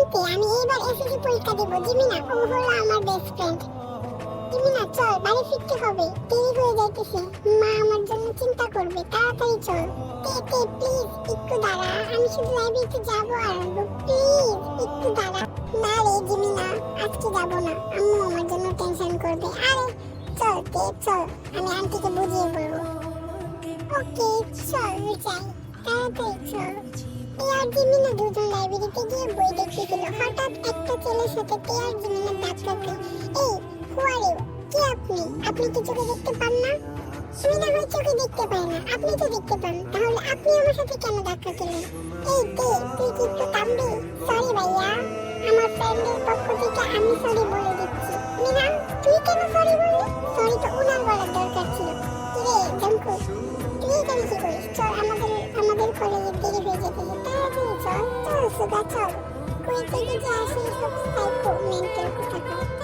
এমনিতে আমি এইবার এসএসসি পরীক্ষা দেব। জিমিনা ও হলো আমার বেস্ট ফ্রেন্ড। জিমিনা চল, বাড়ি ফিরতে হবে, দেরি হয়ে যাইতেছে। মা আমার জন্য চিন্তা করবে, তাড়াতাড়ি চল। তে প্লিজ একটু দাঁড়া, আমি শুধু লাইব্রেরিতে যাবো আর আসবো, প্লিজ একটু দাঁড়া। না রে জিমিনা, আজকে যাবো না, আম্মু আমার জন্য টেনশন করবে। আরে চল তে চল, আমি আন্টিকে বুঝিয়ে বলবো। ওকে চল যাই, তাড়াতাড়ি চল। তে আর জিমিনা দুজন লাইব্রেরিতে গিয়ে বই দেখতেছিল। হঠাৎ একটা ছেলের সাথে তে আর জিমিনা ধাক্কা খায়। এই হু আর ইউ, কে আপনি? আপনি কি চোখে দেখতে পান না? আমি না হয় চোখে দেখতে পাই না, আপনি তো দেখতে পান, তাহলে আপনি আমার সাথে কেন ধাক্কা খেলেন? এই তে, তুই কি একটু থামবি? সরি ভাইয়া, আমার ফ্রেন্ডের পক্ষ থেকে আমি সরি বলে দিচ্ছি। মিনা, তুই কেন সরি বললি? সরি তো উনার বলার দরকার ছিল। কিরে জঙ্কু, তুই এখানে কি করিস? চল, আমাদের কলেজে দেরি হয়ে যেতেছে, তাড়াতাড়ি চল। চল সুগা চল, কই থেকে যে আসে সব